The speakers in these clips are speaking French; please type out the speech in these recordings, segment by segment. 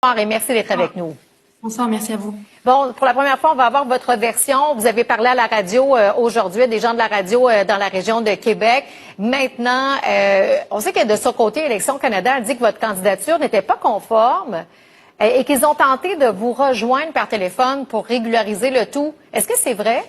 Bonsoir et merci d'être avec nous. Bonsoir, merci à vous. Bon, pour la première fois, on va avoir votre version. Vous avez parlé à la radio aujourd'hui, des gens de la radio dans la région de Québec. Maintenant, on sait que de son côté, Élections Canada a dit que votre candidature n'était pas conforme et qu'ils ont tenté de vous rejoindre par téléphone pour régulariser le tout. Est-ce que c'est vrai?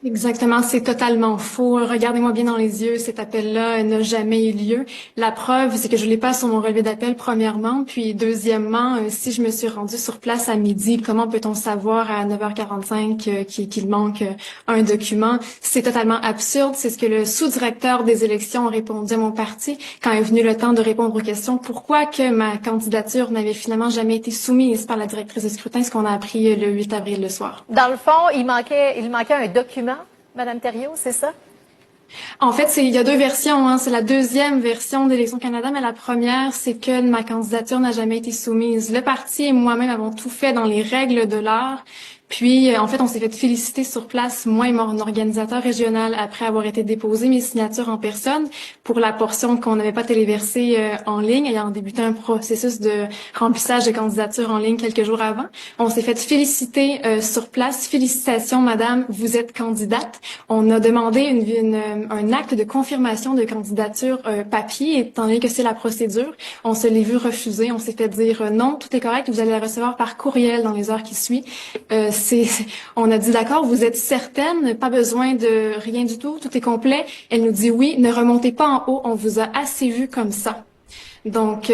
Exactement, c'est totalement faux. Regardez-moi bien dans les yeux, cet appel-là n'a jamais eu lieu. La preuve, c'est que je l'ai pas sur mon relevé d'appel, premièrement. Puis, deuxièmement, si je me suis rendue sur place à midi, comment peut-on savoir à 9h45 qu'il manque un document? C'est totalement absurde. C'est ce que le sous-directeur des élections a répondu à mon parti quand est venu le temps de répondre aux questions. Pourquoi que ma candidature n'avait finalement jamais été soumise par la directrice de scrutin, ce qu'on a appris le 8 avril le soir. Dans le fond, il manquait un document, Madame Thériault, c'est ça? En fait, il y a deux versions. Hein. C'est la deuxième version d'Élections Canada, mais la première, c'est que ma candidature n'a jamais été soumise. Le parti et moi-même avons tout fait dans les règles de l'art. Puis, en fait, on s'est fait féliciter sur place, moi et mon organisateur régional, après avoir été déposé mes signatures en personne pour la portion qu'on n'avait pas téléversée en ligne, ayant débuté un processus de remplissage de candidature en ligne quelques jours avant. On s'est fait féliciter sur place. Félicitations, madame, vous êtes candidate. On a demandé un acte de confirmation de candidature papier, étant donné que c'est la procédure. On se l'est vu refuser. On s'est fait dire non, tout est correct, vous allez la recevoir par courriel dans les heures qui suivent. On a dit d'accord, vous êtes certaine, pas besoin de rien du tout, tout est complet. Elle nous dit oui, ne remontez pas en haut, on vous a assez vu comme ça. Donc,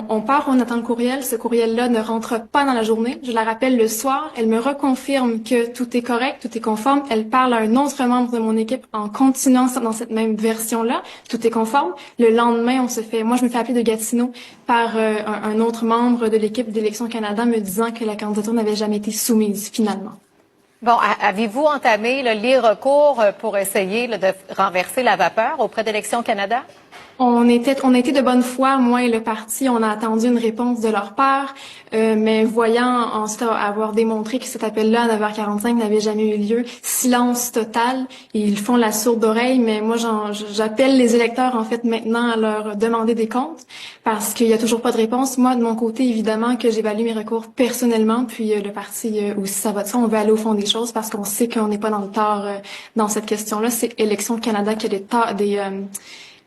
on part, on attend le courriel. Ce courriel-là ne rentre pas dans la journée. Je la rappelle le soir. Elle me reconfirme que tout est correct, tout est conforme. Elle parle à un autre membre de mon équipe en continuant dans cette même version-là. Tout est conforme. Le lendemain, moi, je me fais appeler de Gatineau par un autre membre de l'équipe d'Élections Canada me disant que la candidature n'avait jamais été soumise, finalement. Bon, avez-vous entamé les recours pour essayer de renverser la vapeur auprès d'Élections Canada? On a été de bonne foi, moi et le parti, on a attendu une réponse de leur part, mais voyant ensuite avoir démontré que cet appel-là à 9h45 n'avait jamais eu lieu, silence total, et ils font la sourde oreille, mais moi j'appelle les électeurs en fait maintenant à leur demander des comptes, parce qu'il y a toujours pas de réponse. Moi, de mon côté, évidemment que j'évalue mes recours personnellement, puis le parti aussi, ça va de ça, on veut aller au fond des choses, parce qu'on sait qu'on n'est pas dans le tort dans cette question-là. C'est Élections Canada qui a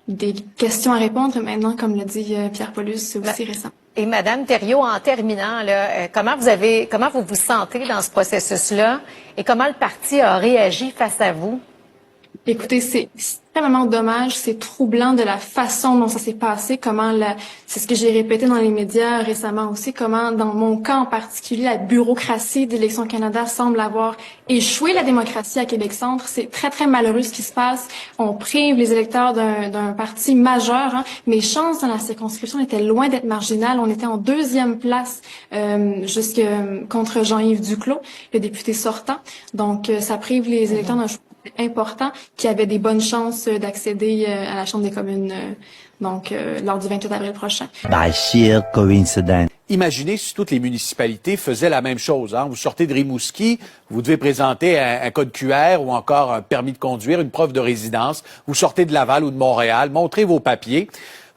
des questions à répondre maintenant, comme l'a dit Pierre Paulus, c'est aussi récent. Et Madame Thériault, en terminant, là, comment vous vous sentez dans ce processus-là et comment le parti a réagi face à vous? Écoutez, c'est extrêmement dommage, c'est troublant de la façon dont ça s'est passé, c'est ce que j'ai répété dans les médias récemment aussi, comment dans mon cas en particulier, la bureaucratie d'Élections Canada semble avoir échoué la démocratie à Québec-Centre. C'est très, très malheureux ce qui se passe. On prive les électeurs d'un parti majeur. Hein. Mes chances dans la circonscription étaient loin d'être marginales. On était en deuxième place jusque contre Jean-Yves Duclos, le député sortant. Donc, ça prive les électeurs d'un choix important qui avaient des bonnes chances d'accéder à la Chambre des communes lors du 28 avril prochain. By sheer coincidence. Imaginez si toutes les municipalités faisaient la même chose. Hein? Vous sortez de Rimouski, vous devez présenter un code QR ou encore un permis de conduire, une preuve de résidence. Vous sortez de Laval ou de Montréal, montrez vos papiers.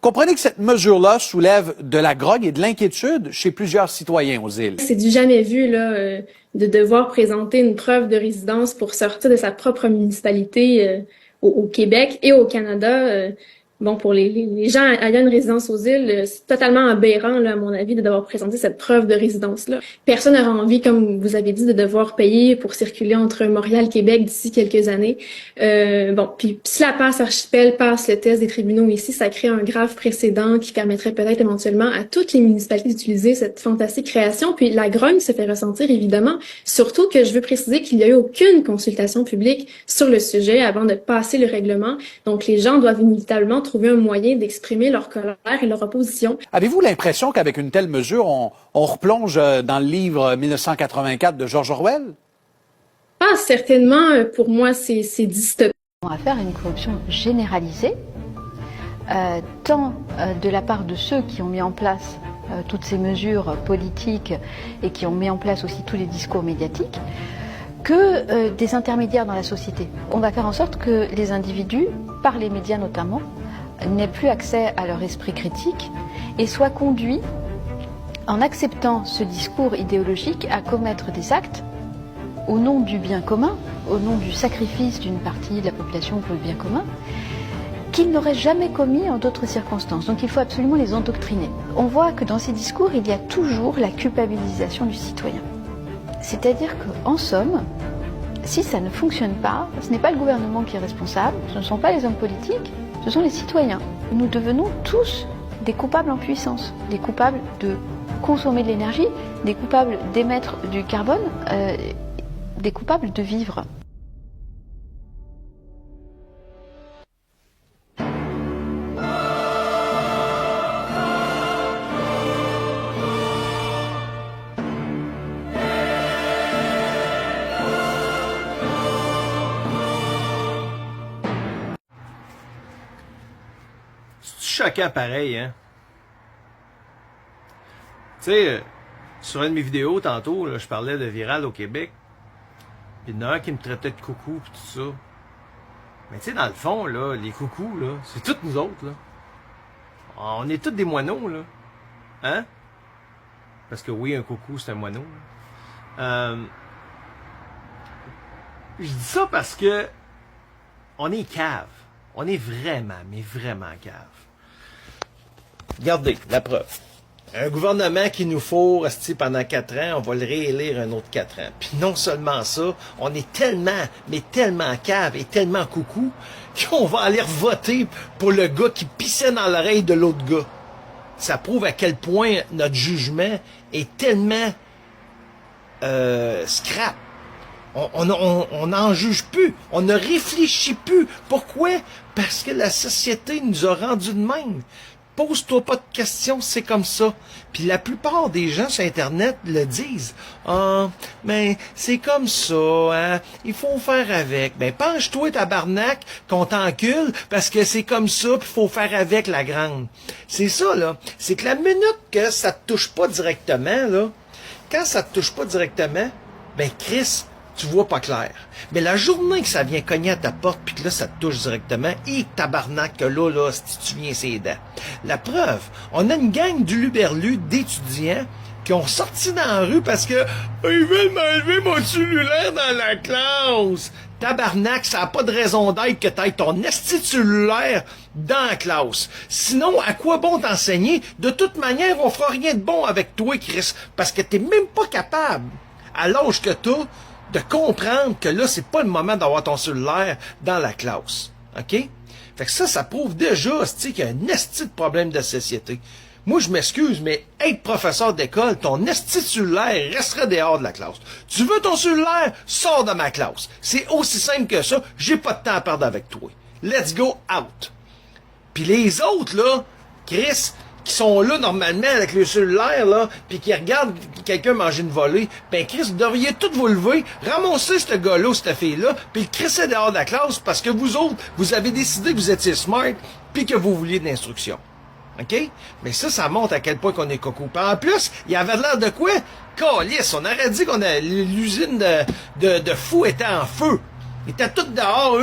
Comprenez que cette mesure-là soulève de la grogne et de l'inquiétude chez plusieurs citoyens aux îles. C'est du jamais vu, là, de devoir présenter une preuve de résidence pour sortir de sa propre municipalité au Québec et au Canada. Bon, pour les gens ayant une résidence aux îles, c'est totalement aberrant, là, à mon avis, de devoir présenter cette preuve de résidence-là. Personne n'aura envie, comme vous avez dit, de devoir payer pour circuler entre Montréal et Québec d'ici quelques années. Puis si la passe archipel passe le test des tribunaux ici, ça crée un grave précédent qui permettrait peut-être éventuellement à toutes les municipalités d'utiliser cette fantastique création. Puis la grogne se fait ressentir, évidemment. Surtout que je veux préciser qu'il n'y a eu aucune consultation publique sur le sujet avant de passer le règlement. Donc les gens doivent inévitablement trouver un moyen d'exprimer leur colère et leur opposition. Avez-vous l'impression qu'avec une telle mesure, on replonge dans le livre 1984 de George Orwell? Ah, certainement. Pour moi, c'est dystopique. On va faire une corruption généralisée, tant de la part de ceux qui ont mis en place toutes ces mesures politiques et qui ont mis en place aussi tous les discours médiatiques, que des intermédiaires dans la société. On va faire en sorte que les individus, par les médias notamment, n'aient plus accès à leur esprit critique et soient conduits en acceptant ce discours idéologique, à commettre des actes au nom du bien commun, au nom du sacrifice d'une partie de la population pour le bien commun, qu'ils n'auraient jamais commis en d'autres circonstances. Donc il faut absolument les endoctriner. On voit que dans ces discours, il y a toujours la culpabilisation du citoyen. C'est-à-dire qu'en somme, si ça ne fonctionne pas, ce n'est pas le gouvernement qui est responsable, ce ne sont pas les hommes politiques, ce sont les citoyens. Nous devenons tous des coupables en puissance, des coupables de consommer de l'énergie, des coupables d'émettre du carbone, des coupables de vivre. C'est choquant pareil, hein? Tu sais, sur une de mes vidéos tantôt, là, je parlais de viral au Québec. Puis il y en a un qui me traitait de coucou pis tout ça. Mais tu sais, dans le fond, là, les coucous, là, c'est toutes nous autres, là. On est tous des moineaux, là. Hein? Parce que oui, un coucou, c'est un moineau. Je dis ça parce que on est cave. On est vraiment, mais vraiment cave. Regardez, la preuve. Un gouvernement qui nous fourre pendant 4 ans, on va le réélire un autre 4 ans. Puis non seulement ça, on est tellement, mais tellement cave et tellement coucou qu'on va aller voter pour le gars qui pissait dans l'oreille de l'autre gars. Ça prouve à quel point notre jugement est tellement scrap. On n'en juge plus. On ne réfléchit plus. Pourquoi? Parce que la société nous a rendus de même. Pose-toi pas de questions, c'est comme ça. Puis la plupart des gens sur Internet le disent. Ah, mais c'est comme ça, hein. Il faut faire avec. Ben, penche-toi, tabarnak, qu'on t'encule, parce que c'est comme ça, puis faut faire avec la grande. C'est ça, là. C'est que la minute que ça te touche pas directement, là, quand ça te touche pas directement, ben, Chris, tu vois pas clair. Mais la journée que ça vient cogner à ta porte puis que là, ça te touche directement, et tabarnak que là, si tu viens ses dents. La preuve, on a une gang d'uluberlus d'étudiants qui ont sorti dans la rue parce que ils veulent m'enlever mon cellulaire dans la classe. Tabarnak, ça n'a pas de raison d'être que t'ailles ton esti de cellulaire dans la classe. Sinon, à quoi bon t'enseigner? De toute manière, on fera rien de bon avec toi, Chris, parce que t'es même pas capable, à l'âge que t'as, de comprendre que là, c'est pas le moment d'avoir ton cellulaire dans la classe. OK? Fait que ça prouve déjà, qu'il y a un esti de problème de société. Moi, je m'excuse, mais être professeur d'école, ton esti de cellulaire resterait dehors de la classe. Tu veux ton cellulaire? Sors de ma classe. C'est aussi simple que ça. J'ai pas de temps à perdre avec toi. Let's go out. Puis les autres, là, Chris, qui sont là normalement avec le cellulaire, là, puis qui regardent quelqu'un manger une volée, ben Chris, vous devriez tous vous lever, ramasser ce gars-là, cette fille-là, puis le crisser dehors de la classe parce que vous autres, vous avez décidé que vous étiez smart, puis que vous vouliez de l'instruction. OK? Mais ça montre à quel point qu'on est coco. Puis en plus, il y avait l'air de quoi? Calisse, on aurait dit qu'on a l'usine de fou était en feu. Ils étaient tous dehors,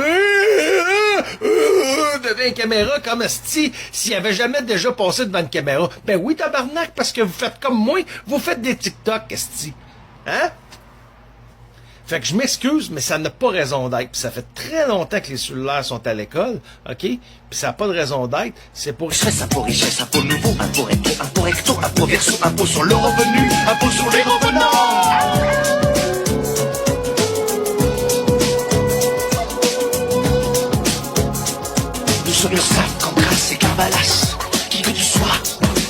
devant une caméra, comme s'il avait jamais déjà passé devant une caméra. Ben oui, tabarnak, parce que vous faites comme moi, vous faites des TikTok, esti. Hein? Fait que je m'excuse, mais ça n'a pas raison d'être. Puis ça fait très longtemps que les cellulaires sont à l'école, OK? Puis ça n'a pas de raison d'être. C'est pour... Richesse, impôt, nouveau, impôt recto, impôt verso, impôt sur le revenu, impôt sur les revenants. Sur le sac, quand grâce et Carvalas, qui que tu sois,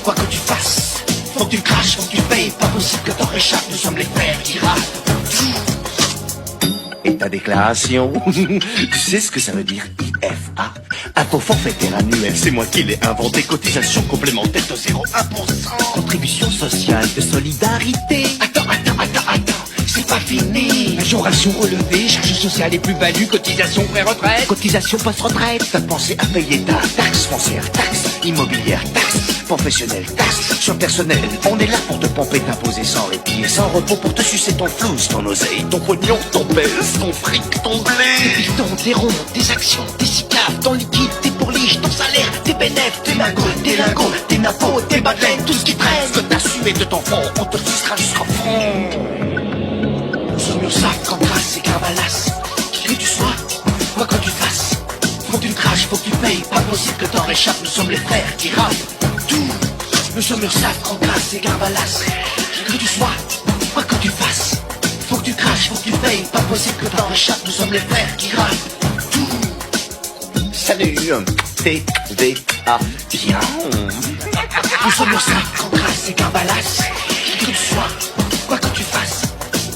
quoi que tu fasses, faut que tu craches, faut que tu payes, pas possible que t'en réchappes, nous sommes les pères qui ratent. Et ta déclaration, tu sais ce que ça veut dire, IFA, impôt forfaitaire annuel, c'est moi qui l'ai inventé, cotisation complémentaire de 0,1%, contribution sociale de solidarité. Attends, c'est pas fini. Majoration relevée, charges sociales et plus-value, cotisation pré-retraite, cotisation post-retraite. T'as pensé à payer ta taxe foncière, taxe immobilière, taxe professionnelle, taxe sur personnel. On est là pour te pomper, t'imposer sans répit et sans repos, pour te sucer ton flouze, ton oseille, ton pognon, ton pèse, ton fric, ton blé. Des pitons, des ronds, des actions, des cicaves, ton liquide, des pour les fiches, ton salaire, tes bénéfices, tes lingots, tes lingots, tes nappos, tes bas de laine, tout ce qui traîne. Ce que t'as sué de ton fond, on te sucera jusqu'au fond. Nous sommes URSAF, Cantras et Carvalas. Que tu sois, quoi que tu fasses, faut que tu craches, faut que tu payes. Pas possible que t'en réchappes, nous sommes les frères qui rappent tout. Nous sommes URSAF, Cantras et Carvalas. Que tu sois, quoi que tu fasses, faut que tu craches, faut que tu payes. Pas possible que t'en réchappes, nous sommes les frères qui rappent tout. Salut, TVA, viens. Nous sommes URSAF, Cantras et Carvalas. Que tu sois, quoi que tu fasses,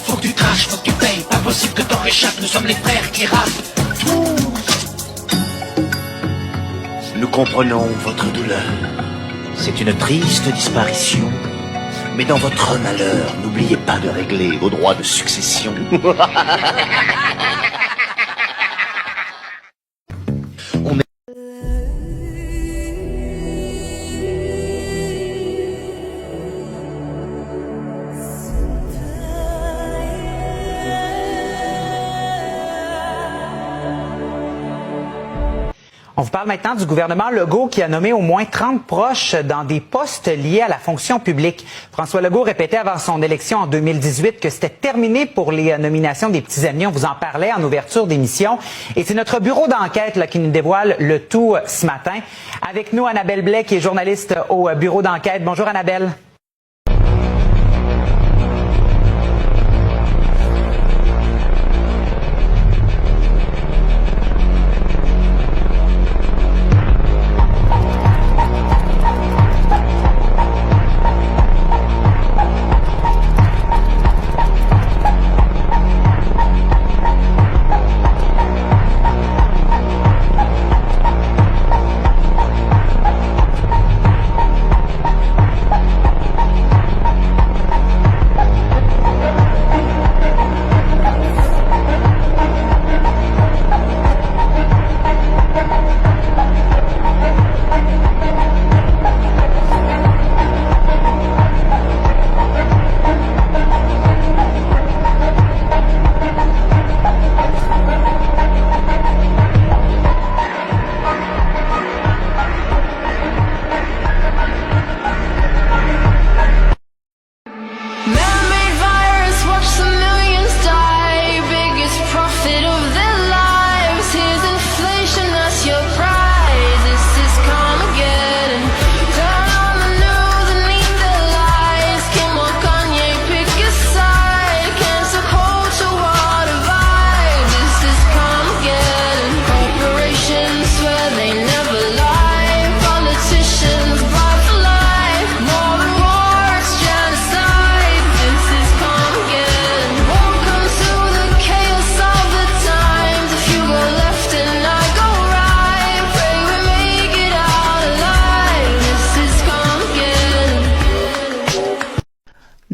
faut que tu craches, faut que tu payes. Pas possible que t'en réchappes, nous sommes les frères qui rappent tout. Nous comprenons votre douleur. C'est une triste disparition. Mais dans votre malheur, n'oubliez pas de régler vos droits de succession. On est... On vous parle maintenant du gouvernement Legault qui a nommé au moins 30 proches dans des postes liés à la fonction publique. François Legault répétait avant son élection en 2018 que c'était terminé pour les nominations des petits amis. On vous en parlait en ouverture d'émission. Et c'est notre bureau d'enquête qui nous dévoile le tout ce matin. Avec nous, Annabelle Blais, qui est journaliste au bureau d'enquête. Bonjour, Annabelle.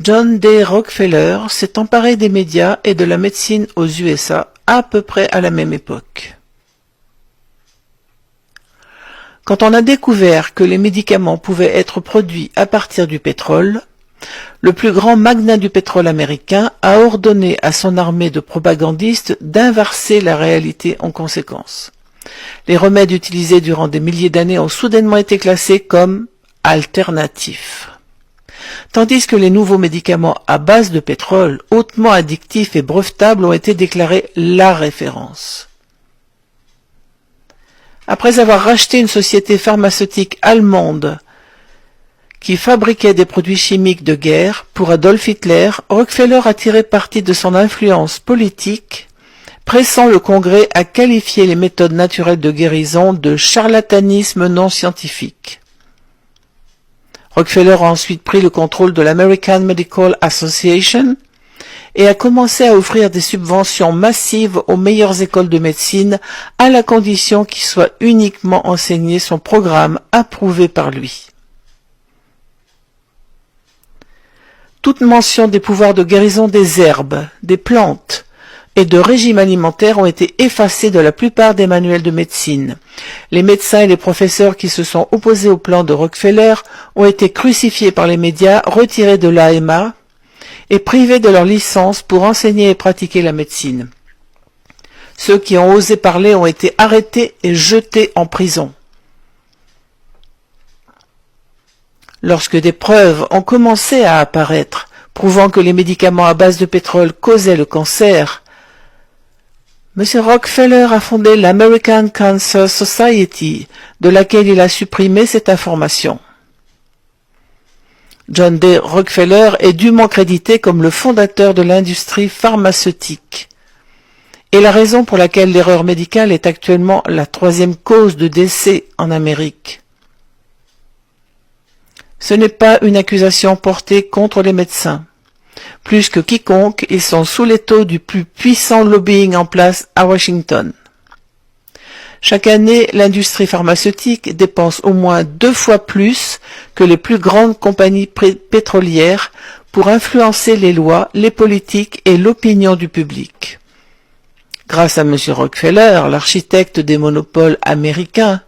John D. Rockefeller s'est emparé des médias et de la médecine aux USA à peu près à la même époque. Quand on a découvert que les médicaments pouvaient être produits à partir du pétrole, le plus grand magnat du pétrole américain a ordonné à son armée de propagandistes d'inverser la réalité en conséquence. Les remèdes utilisés durant des milliers d'années ont soudainement été classés comme alternatifs. Tandis que les nouveaux médicaments à base de pétrole, hautement addictifs et brevetables, ont été déclarés la référence. Après avoir racheté une société pharmaceutique allemande qui fabriquait des produits chimiques de guerre pour Adolf Hitler, Rockefeller a tiré parti de son influence politique, pressant le Congrès à qualifier les méthodes naturelles de guérison de charlatanisme non scientifique. Rockefeller a ensuite pris le contrôle de l'American Medical Association et a commencé à offrir des subventions massives aux meilleures écoles de médecine à la condition qu'il soit uniquement enseigné son programme approuvé par lui. Toute mention des pouvoirs de guérison des herbes, des plantes et de régime alimentaire ont été effacées de la plupart des manuels de médecine. Les médecins et les professeurs qui se sont opposés au plan de Rockefeller ont été crucifiés par les médias, retirés de l'AMA et privés de leur licence pour enseigner et pratiquer la médecine. Ceux qui ont osé parler ont été arrêtés et jetés en prison. lorsque des preuves ont commencé à apparaître, prouvant que les médicaments à base de pétrole causaient le cancer, M. Rockefeller a fondé l'American Cancer Society, de laquelle il a supprimé cette information. John D. Rockefeller est dûment crédité comme le fondateur de l'industrie pharmaceutique. Et la raison pour laquelle l'erreur médicale est actuellement la 3e cause de décès en Amérique. Ce n'est pas une accusation portée contre les médecins. Plus que quiconque, ils sont sous l'étau du plus puissant lobbying en place à Washington. Chaque année, l'industrie pharmaceutique dépense au moins 2 fois plus que les plus grandes compagnies pétrolières pour influencer les lois, les politiques et l'opinion du public. Grâce à M. Rockefeller, l'architecte des monopoles américains,